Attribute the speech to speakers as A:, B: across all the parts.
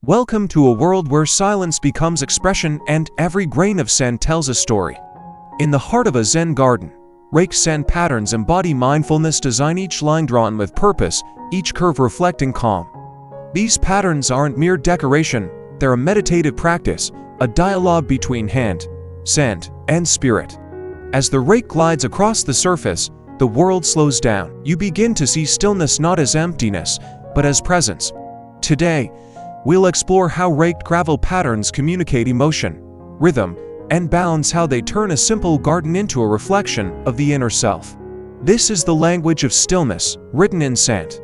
A: Welcome to a world where silence becomes expression and every grain of sand tells a story. In the heart of a Zen garden, raked sand patterns embody mindfulness design, each line drawn with purpose, each curve reflecting calm. These patterns aren't mere decoration, they're a meditative practice, a dialogue between hand, sand, and spirit. As the rake glides across the surface, the world slows down. You begin to see stillness not as emptiness, but as presence. Today, we'll explore how raked gravel patterns communicate emotion, rhythm, and balance, how they turn a simple garden into a reflection of the inner self. This is the language of stillness, written in sand.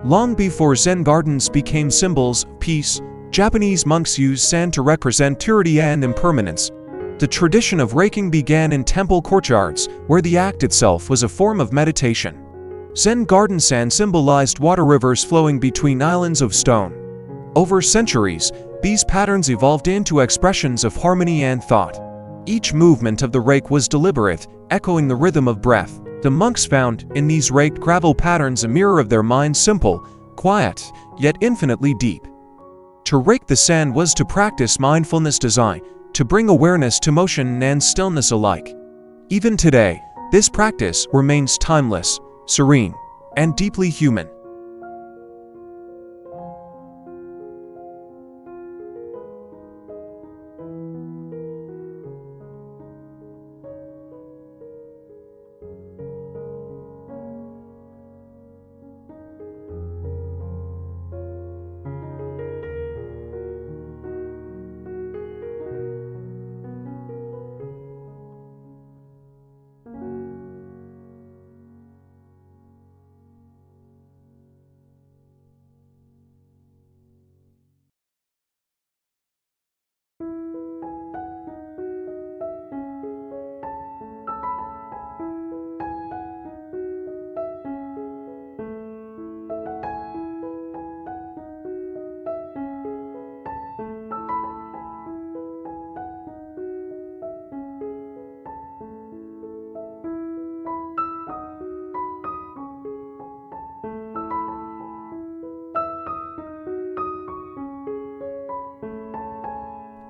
A: Long before Zen gardens became symbols of peace, Japanese monks used sand to represent purity and impermanence. The tradition of raking began in temple courtyards, where the act itself was a form of meditation. Zen garden sand symbolized water rivers flowing between islands of stone. Over centuries, these patterns evolved into expressions of harmony and thought. Each movement of the rake was deliberate, echoing the rhythm of breath. The monks found in these raked gravel patterns a mirror of their minds, simple, quiet, yet infinitely deep. To rake the sand was to practice mindfulness design, to bring awareness to motion and stillness alike. Even today, this practice remains timeless, serene, and deeply human.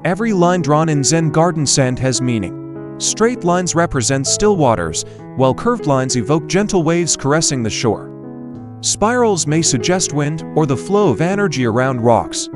A: Every line drawn in Zen garden sand has meaning. Straight lines represent still waters, while curved lines evoke gentle waves caressing the shore. Spirals may suggest wind or the flow of energy around rocks.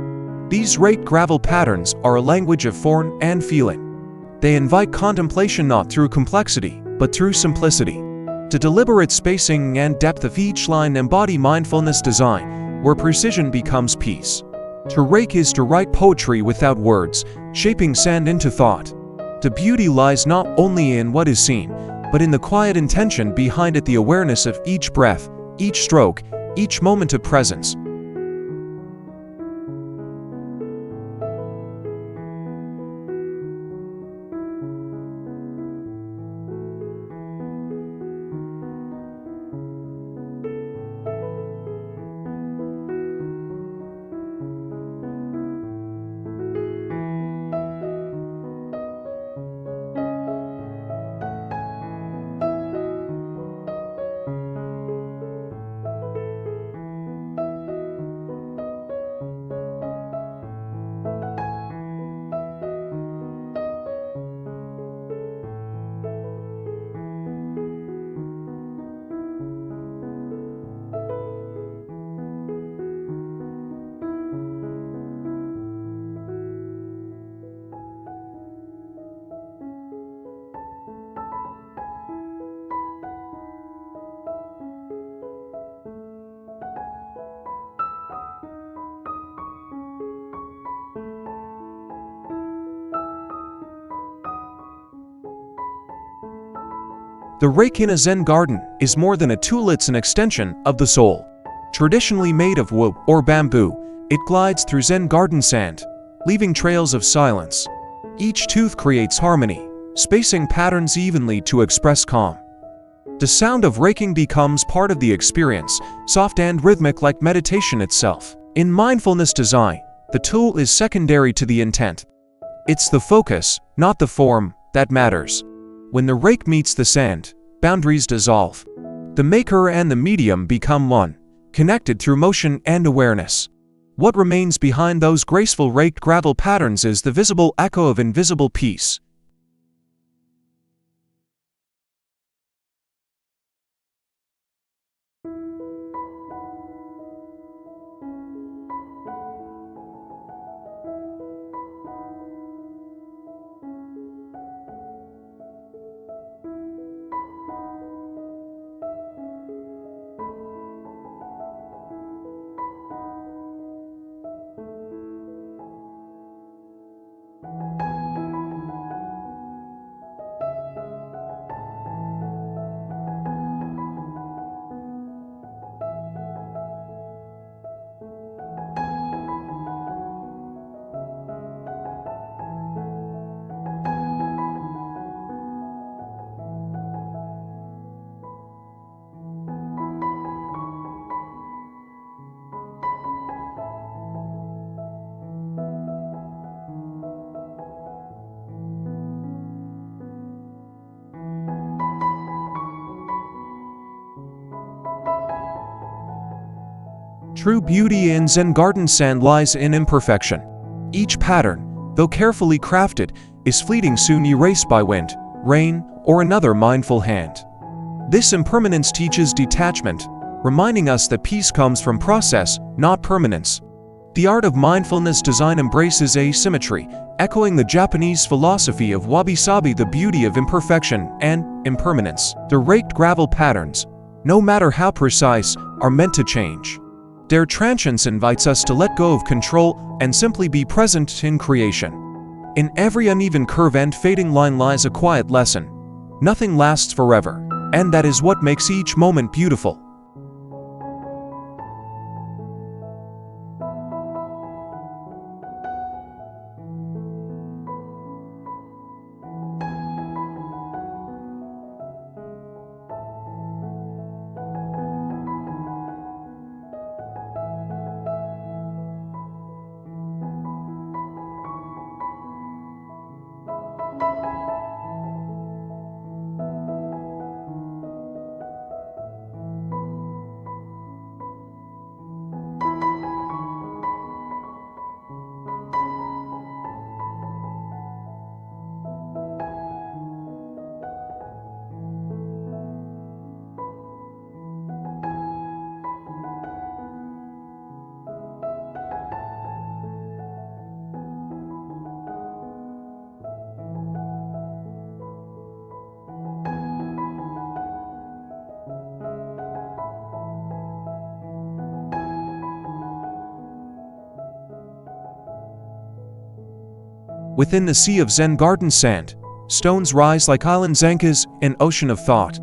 A: These raked gravel patterns are a language of form and feeling. They invite contemplation not through complexity, but through simplicity. The deliberate spacing and depth of each line embody mindfulness design, where precision becomes peace. To rake is to write poetry without words, shaping sand into thought. The beauty lies not only in what is seen, but in the quiet intention behind it, the awareness of each breath, each stroke, each moment of presence. The rake in a Zen garden is more than a tool, it's an extension of the soul. Traditionally made of wood or bamboo, it glides through Zen garden sand, leaving trails of silence. Each tooth creates harmony, spacing patterns evenly to express calm. The sound of raking becomes part of the experience, soft and rhythmic like meditation itself. In mindfulness design, the tool is secondary to the intent. It's the focus, not the form, that matters. When the rake meets the sand, boundaries dissolve. The maker and the medium become one, connected through motion and awareness. What remains behind those graceful raked gravel patterns is the visible echo of invisible peace. True beauty in Zen garden sand lies in imperfection. Each pattern, though carefully crafted, is fleeting, soon erased by wind, rain, or another mindful hand. This impermanence teaches detachment, reminding us that peace comes from process, not permanence. The art of mindfulness design embraces asymmetry, echoing the Japanese philosophy of wabi-sabi, the beauty of imperfection and impermanence. The raked gravel patterns, no matter how precise, are meant to change. Their transience invites us to let go of control and simply be present in creation. In every uneven curve and fading line lies a quiet lesson. Nothing lasts forever, and that is what makes each moment beautiful. Within the sea of Zen garden sand, stones rise like island anchors in an ocean of thought.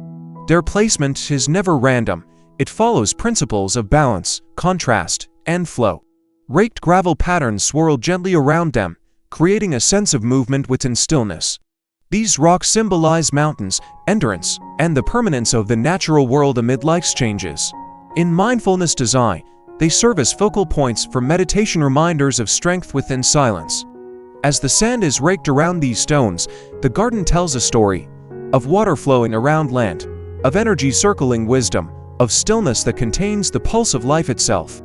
A: Their placement is never random, it follows principles of balance, contrast, and flow. Raked gravel patterns swirl gently around them, creating a sense of movement within stillness. These rocks symbolize mountains, endurance, and the permanence of the natural world amid life's changes. In mindfulness design, they serve as focal points for meditation, reminders of strength within silence. As the sand is raked around these stones, the garden tells a story of water flowing around land, of energy circling wisdom, of stillness that contains the pulse of life itself.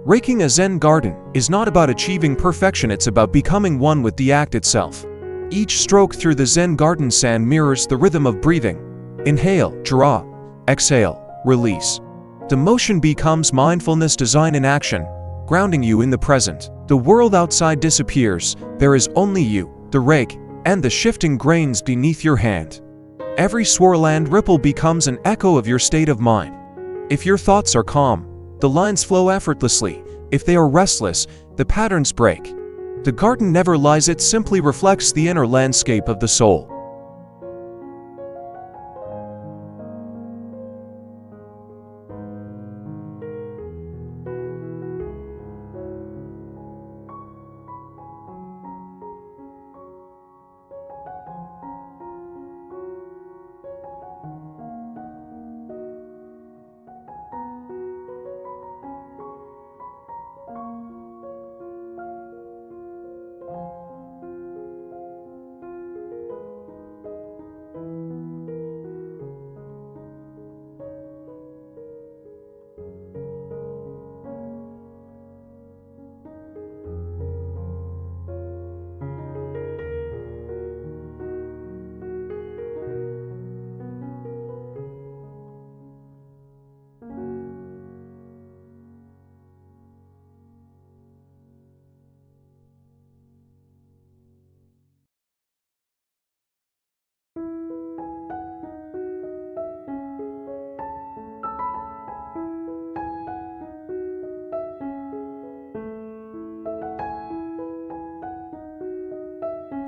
A: Raking a Zen garden is not about achieving perfection, it's about becoming one with the act itself. Each stroke through the Zen garden sand mirrors the rhythm of breathing. Inhale, draw. Exhale, release. The motion becomes mindfulness design in action, grounding you in the present. The world outside disappears, there is only you, the rake, and the shifting grains beneath your hand. Every swirl and ripple becomes an echo of your state of mind. If your thoughts are calm, the lines flow effortlessly. If they are restless, the patterns break. The garden never lies, it simply reflects the inner landscape of the soul.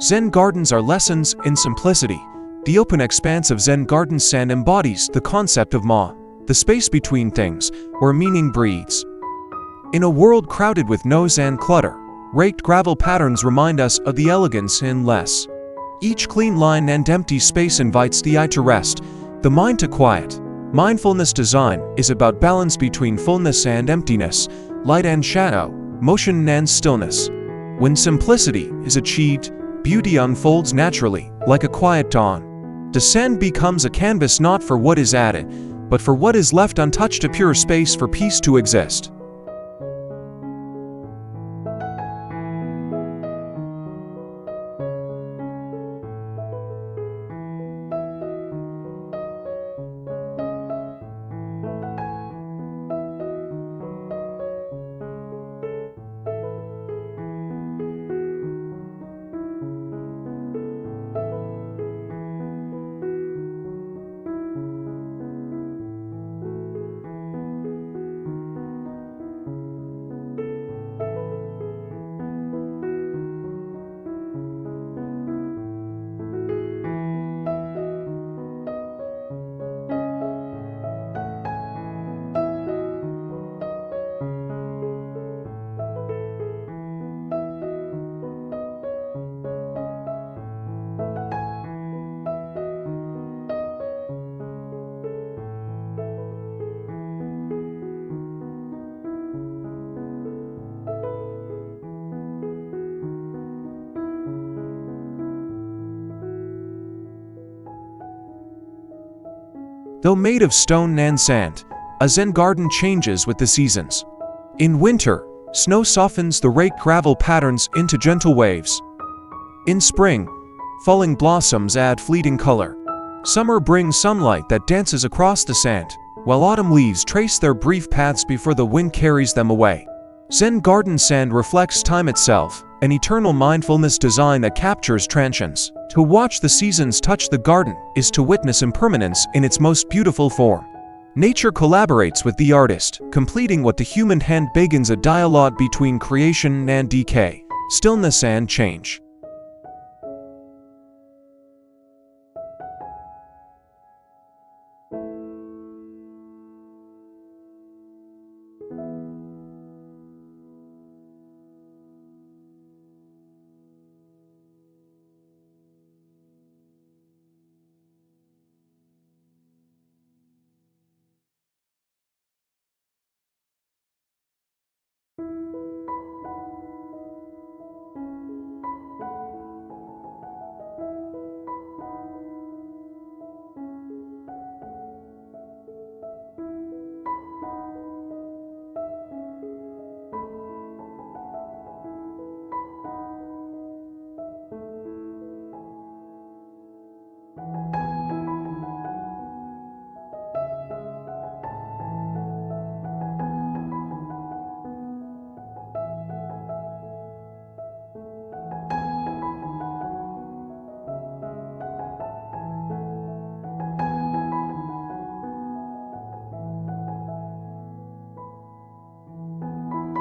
A: Zen gardens are lessons in simplicity. The open expanse of Zen garden sand embodies the concept of Ma, the space between things, where meaning breathes. In a world crowded with noise and clutter, raked gravel patterns remind us of the elegance in less. Each clean line and empty space invites the eye to rest, the mind to quiet. Mindfulness design is about balance between fullness and emptiness, light and shadow, motion and stillness. When simplicity is achieved, beauty unfolds naturally, like a quiet dawn. The sand becomes a canvas not for what is added, but for what is left untouched, a pure space for peace to exist. Though made of stone and sand, a Zen garden changes with the seasons. In winter, snow softens the raked gravel patterns into gentle waves. In spring, falling blossoms add fleeting color. Summer brings sunlight that dances across the sand, while autumn leaves trace their brief paths before the wind carries them away. Zen garden sand reflects time itself, an eternal mindfulness design that captures transience. To watch the seasons touch the garden is to witness impermanence in its most beautiful form. Nature collaborates with the artist, completing what the human hand begins, a dialogue between creation and decay, stillness and change.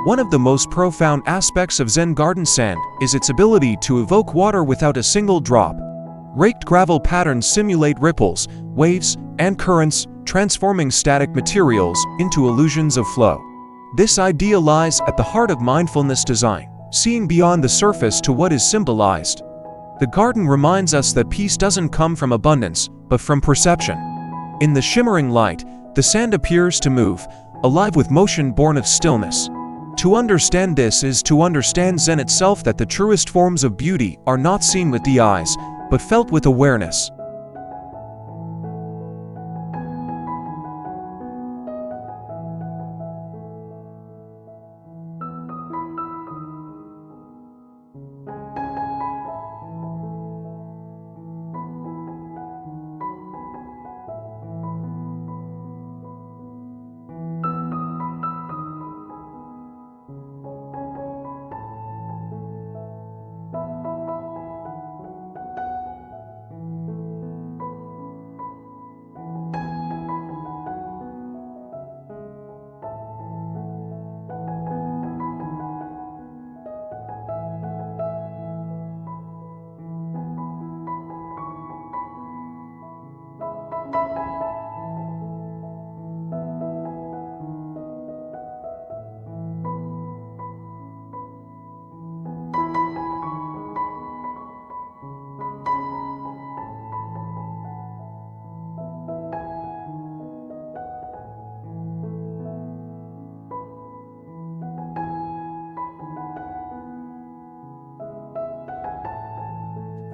A: One of the most profound aspects of Zen garden sand is its ability to evoke water without a single drop. Raked gravel patterns simulate ripples, waves, and currents, transforming static materials into illusions of flow. This idea lies at the heart of mindfulness design, seeing beyond the surface to what is symbolized. The garden reminds us that peace doesn't come from abundance, but from perception. In the shimmering light, the sand appears to move, alive with motion born of stillness. To understand this is to understand Zen itself, that the truest forms of beauty are not seen with the eyes, but felt with awareness.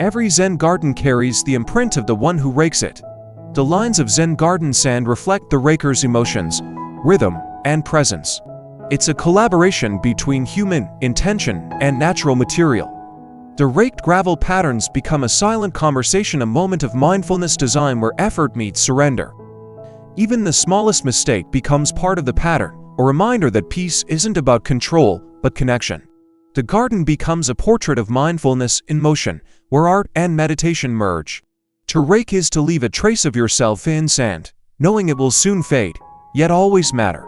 A: Every Zen garden carries the imprint of the one who rakes it. The lines of Zen garden sand reflect the raker's emotions, rhythm, and presence. It's a collaboration between human intention and natural material. The raked gravel patterns become a silent conversation, a moment of mindfulness design where effort meets surrender. Even the smallest mistake becomes part of the pattern, a reminder that peace isn't about control, but connection. The garden becomes a portrait of mindfulness in motion, where art and meditation merge. To rake is to leave a trace of yourself in sand, knowing it will soon fade, yet always matter.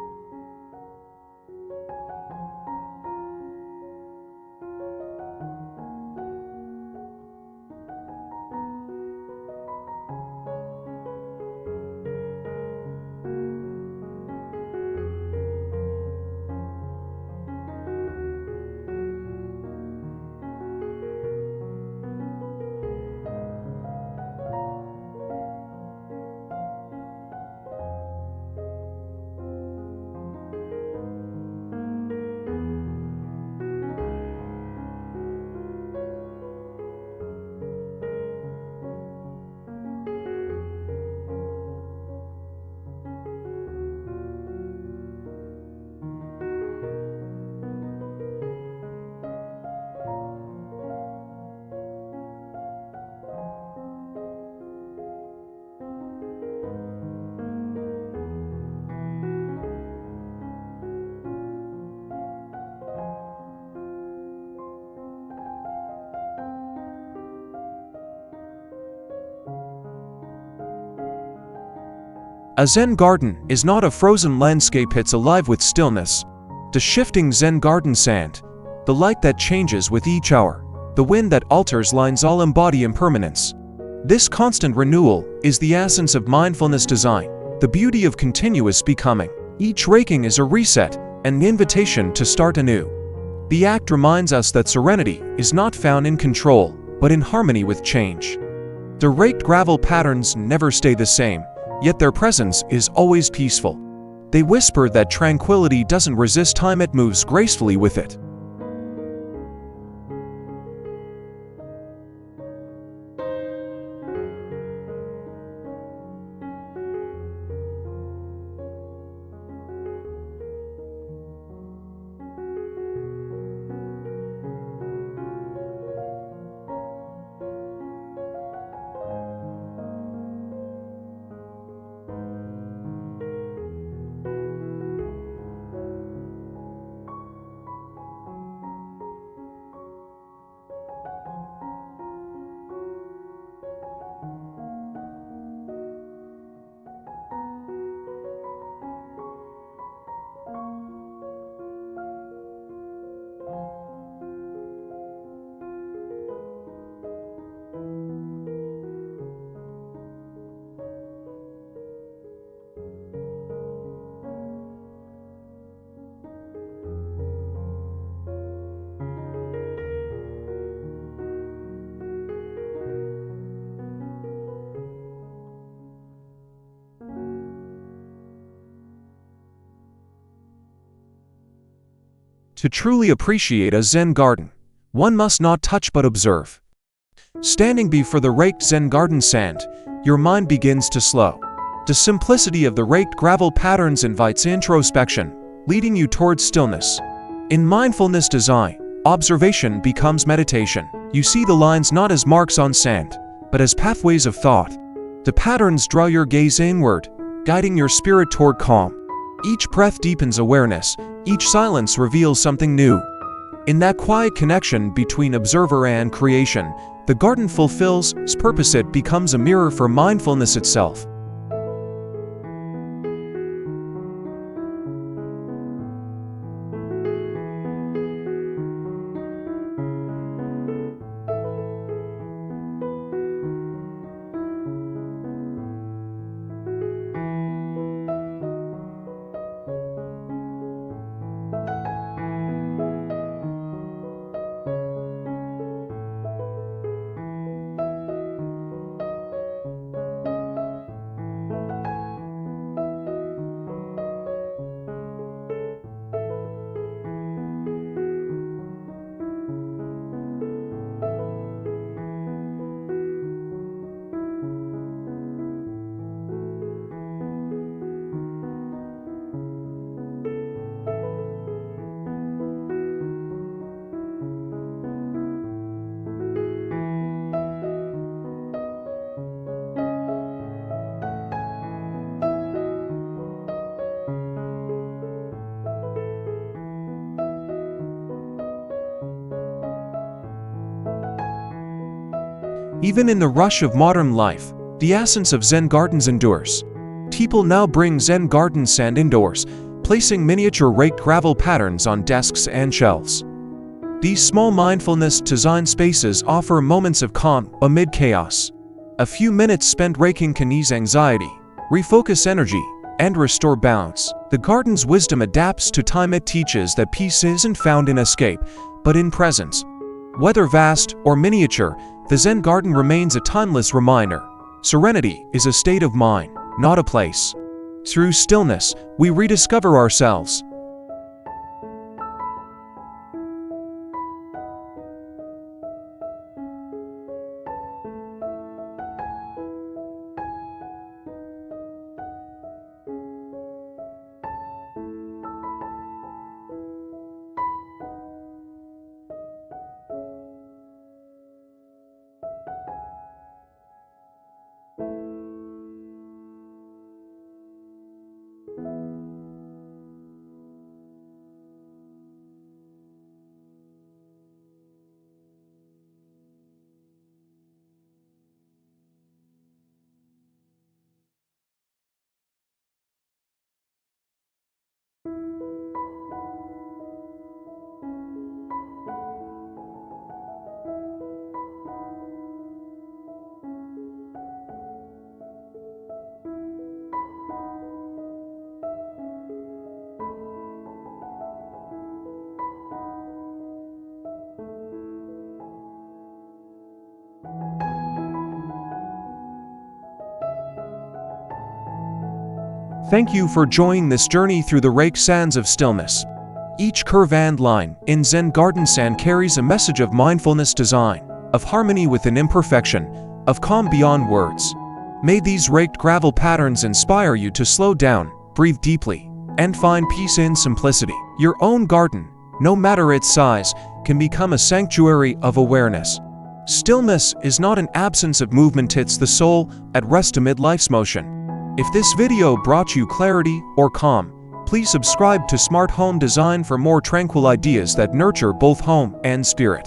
A: A Zen garden is not a frozen landscape, it's alive with stillness. The shifting Zen garden sand, the light that changes with each hour, the wind that alters lines all embody impermanence. This constant renewal is the essence of mindfulness design, the beauty of continuous becoming. Each raking is a reset, an invitation to start anew. The act reminds us that serenity is not found in control, but in harmony with change. The raked gravel patterns never stay the same, yet their presence is always peaceful. They whisper that tranquility doesn't resist time, it moves gracefully with it. To truly appreciate a Zen garden, one must not touch but observe. Standing before the raked Zen garden sand, your mind begins to slow. The simplicity of the raked gravel patterns invites introspection, leading you towards stillness. In mindfulness design, observation becomes meditation. You see the lines not as marks on sand, but as pathways of thought. The patterns draw your gaze inward, guiding your spirit toward calm. Each breath deepens awareness, each silence reveals something new. In that quiet connection between observer and creation, the garden fulfills its purpose. It becomes a mirror for mindfulness itself. Even in the rush of modern life, the essence of Zen gardens endures. People now bring Zen garden sand indoors, placing miniature raked gravel patterns on desks and shelves. These small mindfulness design spaces offer moments of calm amid chaos. A few minutes spent raking can ease anxiety, refocus energy, and restore balance. The garden's wisdom adapts to time. It teaches that peace isn't found in escape, but in presence. Whether vast or miniature, the Zen garden remains a timeless reminder. Serenity is a state of mind, not a place. Through stillness, we rediscover ourselves. Thank you for joining this journey through the raked sands of stillness. Each curve and line in Zen garden sand carries a message of mindfulness design, of harmony within imperfection, of calm beyond words. May these raked gravel patterns inspire you to slow down, breathe deeply, and find peace in simplicity. Your own garden, no matter its size, can become a sanctuary of awareness. Stillness is not an absence of movement, it's the soul at rest amid life's motion. If this video brought you clarity or calm, please subscribe to Smart Home Design for more tranquil ideas that nurture both home and spirit.